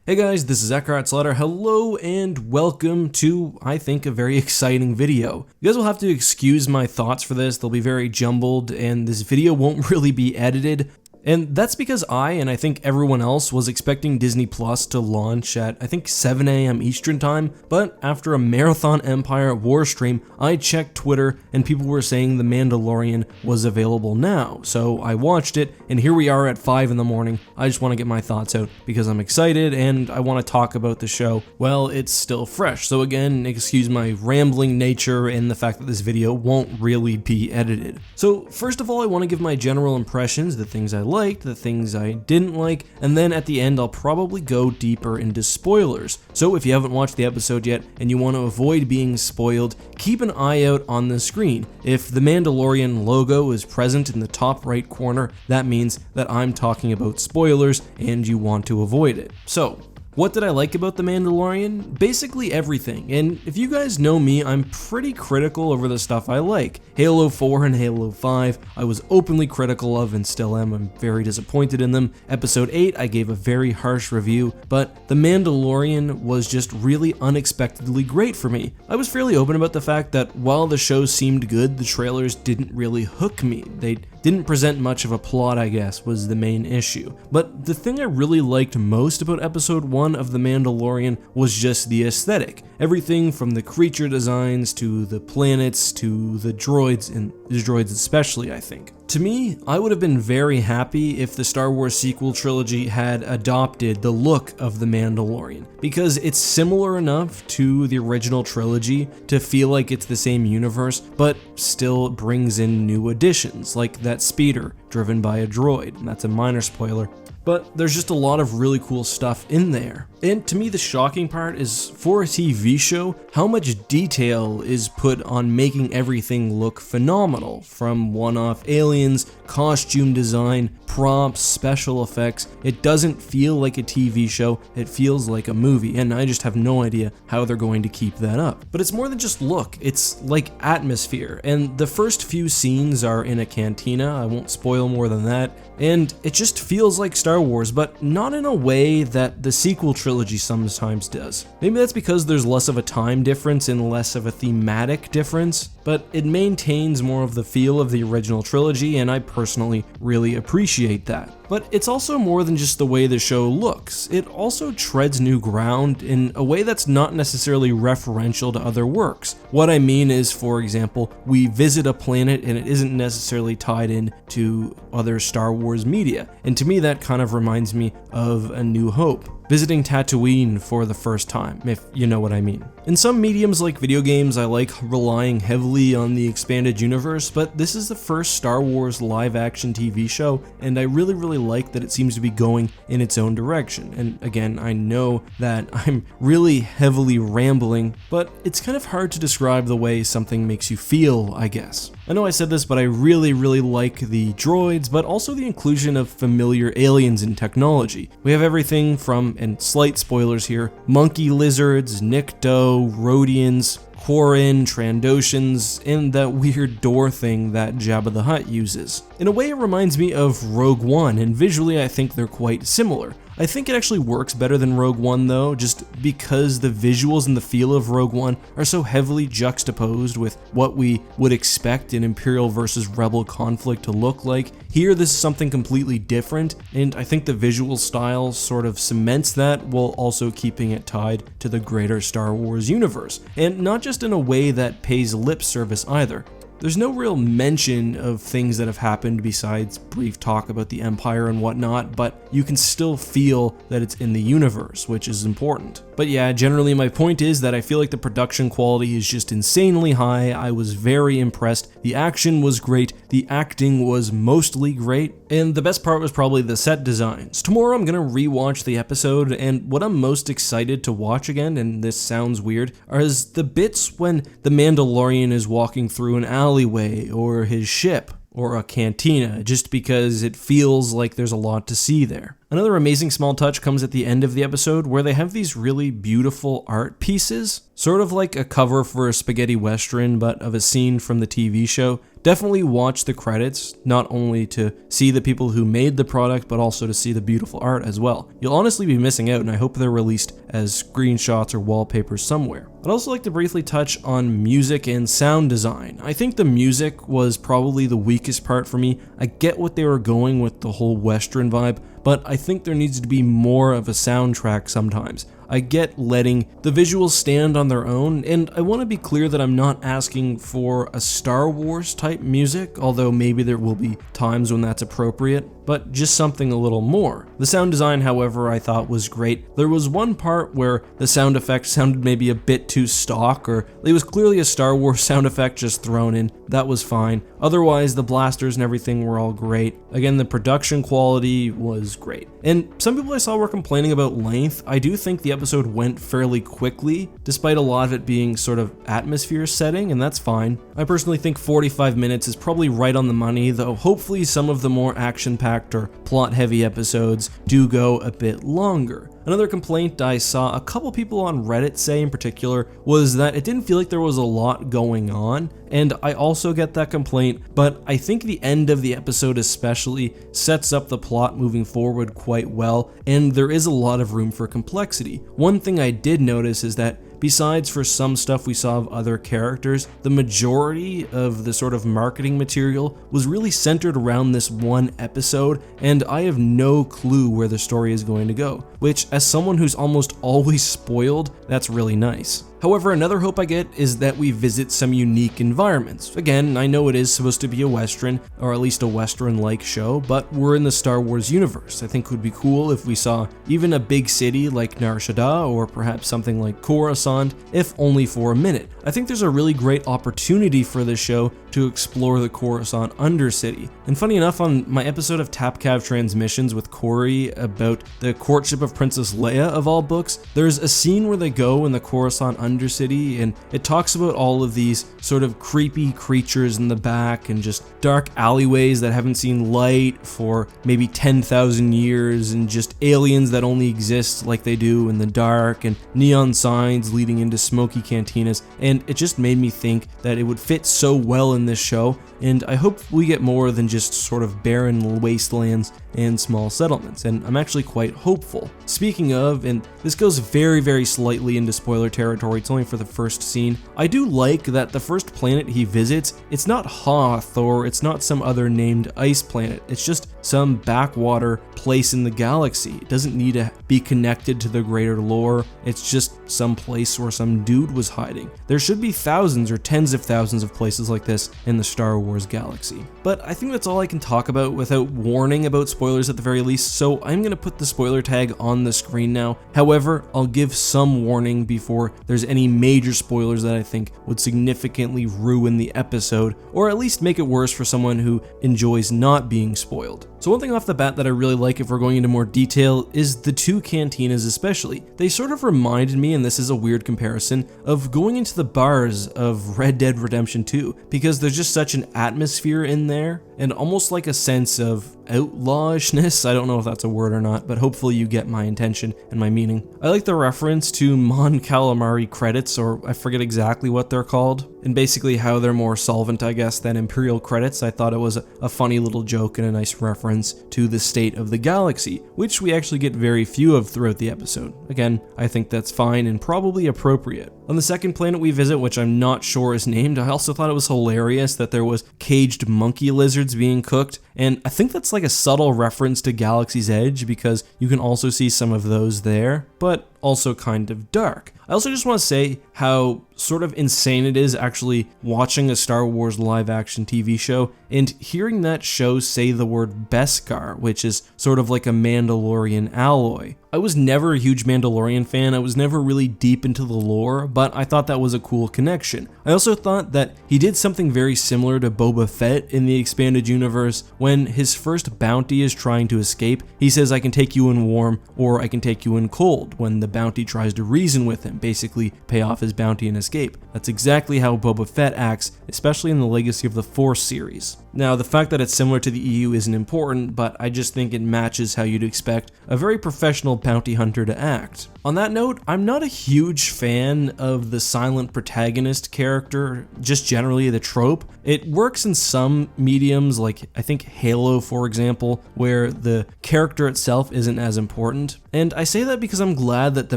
Hey guys, this is Eckhart Slaughter. Hello and welcome to, I think, a very exciting video. You guys will have to excuse my thoughts for this. They'll be very jumbled and this video won't really be edited. And that's because I think everyone else was expecting Disney Plus to launch at, 7 a.m. Eastern Time, but after a Marathon Empire War stream, I checked Twitter and people were saying The Mandalorian was available now. So I watched it, and here we are at 5 in the morning. I just want to get my thoughts out because I'm excited and I want to talk about the show while it's still fresh. So again, excuse my rambling nature and the fact that this video won't really be edited. So first of all, I want to give my general impressions, the things I liked, the things I didn't like, and then at the end I'll probably go deeper into spoilers. So if you haven't watched the episode yet and you want to avoid being spoiled, keep an eye out on the screen. If the Mandalorian logo is present in the top right corner, that means that I'm talking about spoilers and you want to avoid it. So, what did I like about The Mandalorian? Basically everything, and if you guys know me, I'm pretty critical over the stuff I like. Halo 4 and Halo 5, I was openly critical of and still am. I'm very disappointed in them. Episode 8, I gave a very harsh review, but The Mandalorian was just really unexpectedly great for me. I was fairly open about the fact that while the show seemed good, the trailers didn't really hook me. They didn't present much of a plot, I guess, was the main issue. But the thing I really liked most about episode 1 of The Mandalorian was just the aesthetic. Everything from the creature designs to the planets to the droids, and the droids especially, I think. To me, I would have been very happy if the Star Wars sequel trilogy had adopted the look of The Mandalorian, because it's similar enough to the original trilogy to feel like it's the same universe, but still brings in new additions, like that speeder driven by a droid, and that's a minor spoiler. But there's just a lot of really cool stuff in there. And to me, the shocking part is, for a TV show, how much detail is put on making everything look phenomenal, from one-off aliens, costume design, props, special effects. It doesn't feel like a TV show, it feels like a movie, and I just have no idea how they're going to keep that up. But it's more than just look, it's like atmosphere, and the first few scenes are in a cantina, I won't spoil more than that, and it just feels like Star Wars, but not in a way that the sequel trilogy sometimes does. Maybe that's because there's less of a time difference and less of a thematic difference, but it maintains more of the feel of the original trilogy, and I personally really appreciate that. But it's also more than just the way the show looks. It also treads new ground in a way that's not necessarily referential to other works. What I mean is, for example, we visit a planet and it isn't necessarily tied in to other Star Wars media. And to me, that kind of reminds me of A New Hope. Visiting Tatooine for the first time, if you know what I mean. In some mediums like video games, I like relying heavily on the expanded universe, but this is the first Star Wars live-action TV show, and I really like that it seems to be going in its own direction. And again, I know that I'm really heavily rambling, but it's kind of hard to describe the way something makes you feel, I guess. I know I said this, but I really like the droids, but also the inclusion of familiar aliens and technology. We have everything from, and slight spoilers here, monkey lizards, Nikto, Rhodians, Quarren, Trandoshans, and that weird door thing that Jabba the Hutt uses. In a way, it reminds me of Rogue One, and visually I think they're quite similar. I think it actually works better than Rogue One though, just because the visuals and the feel of Rogue One are so heavily juxtaposed with what we would expect an Imperial versus Rebel conflict to look like. Here, this is something completely different, and I think the visual style sort of cements that while also keeping it tied to the greater Star Wars universe, and not just in a way that pays lip service either. There's no real mention of things that have happened besides brief talk about the Empire and whatnot, but you can still feel that it's in the universe, which is important. But yeah, generally my point is that I feel like the production quality is just insanely high. I was very impressed. The action was great, the acting was mostly great, and the best part was probably the set designs. Tomorrow I'm gonna rewatch the episode, and what I'm most excited to watch again, and this sounds weird, is the bits when the Mandalorian is walking through an alleyway or his ship or a cantina, just because it feels like there's a lot to see there. Another amazing small touch comes at the end of the episode where they have these really beautiful art pieces, sort of like a cover for a spaghetti western but of a scene from the TV show. Definitely watch the credits, not only to see the people who made the product, but also to see the beautiful art as well. You'll honestly be missing out, and I hope they're released as screenshots or wallpapers somewhere. I'd also like to briefly touch on music and sound design. I think the music was probably the weakest part for me. I get what they were going with the whole Western vibe, but I think there needs to be more of a soundtrack sometimes. I get letting the visuals stand on their own, and I want to be clear that I'm not asking for a Star Wars type music, although maybe there will be times when that's appropriate, but just something a little more. The sound design, however, I thought was great. There was one part where the sound effect sounded maybe a bit too stock, or it was clearly a Star Wars sound effect just thrown in. That was fine. Otherwise, the blasters and everything were all great. Again, the production quality was great. And some people I saw were complaining about length. I do think the episode went fairly quickly, despite a lot of it being sort of atmosphere setting, and that's fine. I personally think 45 minutes is probably right on the money, though hopefully some of the more action-packed or plot-heavy episodes do go a bit longer. Another complaint I saw a couple people on Reddit say in particular was that it didn't feel like there was a lot going on, and I also get that complaint, but I think the end of the episode especially sets up the plot moving forward quite well, and there is a lot of room for complexity. One thing I did notice is that besides for some stuff we saw of other characters, the majority of the sort of marketing material was really centered around this one episode, and I have no clue where the story is going to go, which as someone who's almost always spoiled, that's really nice. However, another hope I get is that we visit some unique environments. Again, I know it is supposed to be a Western, or at least a Western-like show, but we're in the Star Wars universe. I think it would be cool if we saw even a big city like Nar Shaddaa, or perhaps something like Coruscant, if only for a minute. I think there's a really great opportunity for this show to explore the Coruscant Undercity. And funny enough, on my episode of Tapcav Transmissions with Corey about the courtship of Princess Leia of all books, there's a scene where they go in the Coruscant Undercity, and it talks about all of these sort of creepy creatures in the back and just dark alleyways that haven't seen light for maybe 10,000 years, and just aliens that only exist like they do in the dark, and neon signs leading into smoky cantinas, and it just made me think that it would fit so well in this show, and I hope we get more than just sort of barren wastelands and small settlements, and I'm actually quite hopeful. Speaking of, and this goes very slightly into spoiler territory, it's only for the first scene, I do like that the first planet he visits, it's not Hoth or it's not some other named ice planet, it's just some backwater place in the galaxy. It doesn't need to be connected to the greater lore, it's just some place where some dude was hiding. There should be thousands or tens of thousands of places like this in the Star Wars galaxy. But I think that's all I can talk about without warning about spoilers at the very least, so I'm going to put the spoiler tag on the screen now. However, I'll give some warning before there's any major spoilers that I think would significantly ruin the episode, or at least make it worse for someone who enjoys not being spoiled. So one thing off the bat that I really like, if we're going into more detail, is the two cantinas especially. They sort of reminded me, and this is a weird comparison, of going into the bars of Red Dead Redemption 2, because there's just such an atmosphere in there, and almost like a sense of outlawishness. I don't know if that's a word or not, but hopefully you get my intention and my meaning. I like the reference to Mon Calamari credits, or I forget exactly what they're called, and basically how they're more solvent, I guess, than Imperial credits. I thought it was a funny little joke and a nice reference to the state of the galaxy, which we actually get very few of throughout the episode. Again, I think that's fine and probably appropriate. On the second planet we visit, which I'm not sure is named, I also thought it was hilarious that there was caged monkey lizards being cooked, and I think that's like a subtle reference to Galaxy's Edge, because you can also see some of those there, but also kind of dark. I also just want to say how sort of insane it is actually watching a Star Wars live action TV show and hearing that show say the word Beskar, which is sort of like a Mandalorian alloy. I was never a huge Mandalorian fan, I was never really deep into the lore, but I thought that was a cool connection. I also thought that he did something very similar to Boba Fett in the expanded universe. When his first bounty is trying to escape, he says, "I can take you in warm, or I can take you in cold," when the bounty tries to reason with him. and basically pay off his bounty and escape. That's exactly how Boba Fett acts, especially in the Legacy of the Force series. Now, the fact that it's similar to the EU isn't important, but I just think it matches how you'd expect a very professional bounty hunter to act. On that note, I'm not a huge fan of the silent protagonist character, just generally the trope. It works in some mediums, like I think Halo, for example, where the character itself isn't as important. And I say that because I'm glad that the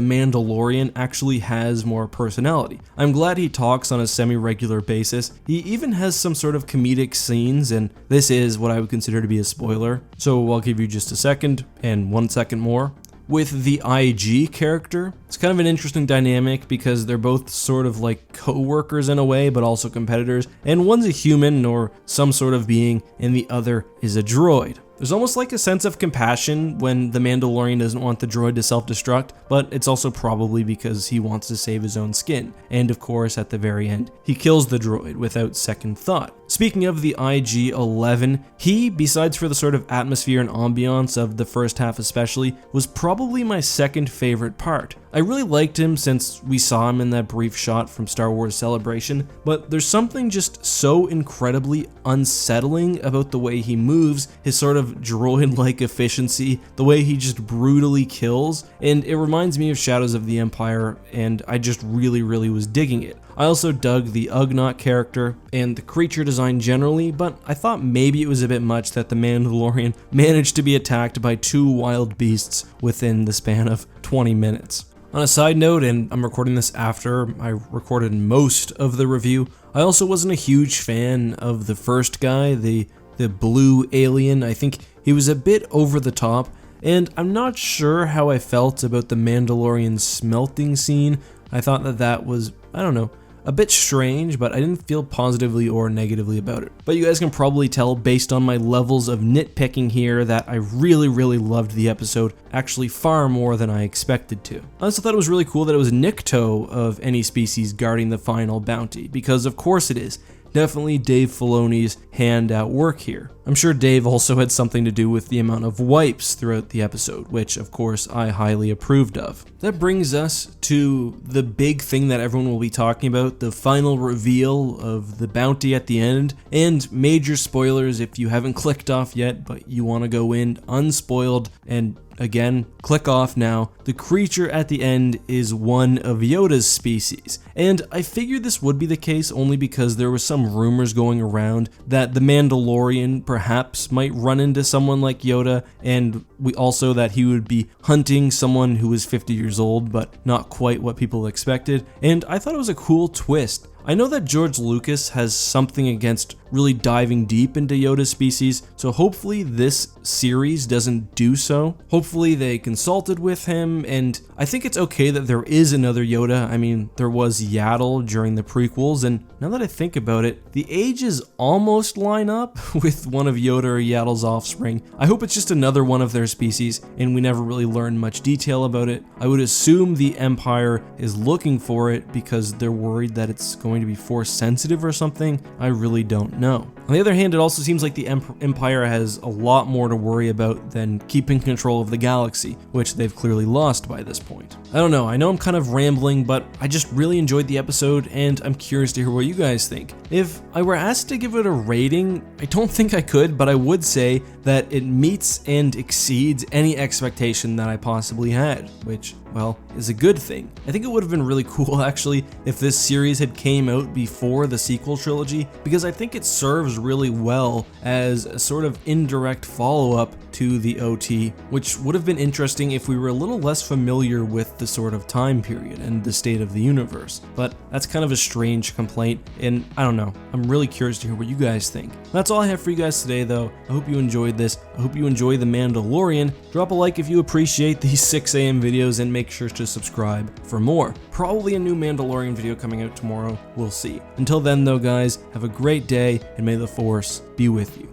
Mandalorian actually has more personality. I'm glad he talks on a semi-regular basis. He even has some sort of comedic scenes, and this is what I would consider to be a spoiler. So I'll give you just a second and 1 second more. With the IG character, it's kind of an interesting dynamic because they're both sort of like co-workers in a way, but also competitors, and one's a human or some sort of being, and the other is a droid. There's almost like a sense of compassion when the Mandalorian doesn't want the droid to self-destruct, but it's also probably because he wants to save his own skin. And of course, at the very end, he kills the droid without second thought. Speaking of the IG-11, he, besides for the sort of atmosphere and ambiance of the first half especially, was probably my second favorite part. I really liked him since we saw him in that brief shot from Star Wars Celebration, but there's something just so incredibly unsettling about the way he moves, his sort of droid-like efficiency, the way he just brutally kills, and it reminds me of Shadows of the Empire, and I just really was digging it. I also dug the Ugnaught character and the creature design generally, but I thought maybe it was a bit much that the Mandalorian managed to be attacked by 2 wild beasts within the span of 20 minutes. On a side note, and I'm recording this after I recorded most of the review, I also wasn't a huge fan of the first guy, the blue alien. I think he was a bit over the top, and I'm not sure how I felt about the Mandalorian smelting scene. I thought that was, I don't know, a bit strange, but I didn't feel positively or negatively about it. But you guys can probably tell based on my levels of nitpicking here that I really loved the episode, actually far more than I expected to. I also thought it was really cool that it was Nikto of any species guarding the final bounty, because of course it is. Definitely Dave Filoni's hand at work here. I'm sure Dave also had something to do with the amount of wipes throughout the episode, which of course I highly approved of. That brings us to the big thing that everyone will be talking about, the final reveal of the bounty at the end, and major spoilers if you haven't clicked off yet, but you want to go in unspoiled and again, click off now. The creature at the end is one of Yoda's species, and I figured this would be the case only because there were some rumors going around that the Mandalorian perhaps might run into someone like Yoda, and also that he would be hunting someone who was 50 years old, but not quite what people expected, and I thought it was a cool twist. I know that George Lucas has something against really diving deep into Yoda's species, so hopefully this series doesn't do so. Hopefully they consulted with him, and I think it's okay that there is another Yoda. I mean, there was Yaddle during the prequels, and now that I think about it, the ages almost line up with one of Yoda or Yaddle's offspring. I hope it's just another one of their species, and we never really learn much detail about it. I would assume the Empire is looking for it because they're worried that it's going to be force sensitive or something. I really don't know. On the other hand, it also seems like the Empire has a lot more to worry about than keeping control of the galaxy, which they've clearly lost by this point. I don't know, I know I'm kind of rambling, but I just really enjoyed the episode, and I'm curious to hear what you guys think. If I were asked to give it a rating, I don't think I could, but I would say that it meets and exceeds any expectation that I possibly had, which, well, is a good thing. I think it would have been really cool, actually, if this series had came out before the sequel trilogy, because I think it serves really well as a sort of indirect follow-up to the OT, which would have been interesting if we were a little less familiar with the sort of time period and the state of the universe. But that's kind of a strange complaint, and I don't know. I'm really curious to hear what you guys think. That's all I have for you guys today, though. I hope you enjoyed this. I hope you enjoy The Mandalorian. Drop a like if you appreciate these 6 a.m. videos, and make sure to subscribe for more. Probably a new Mandalorian video coming out tomorrow. We'll see. Until then, though, guys, have a great day, and may the Force be with you.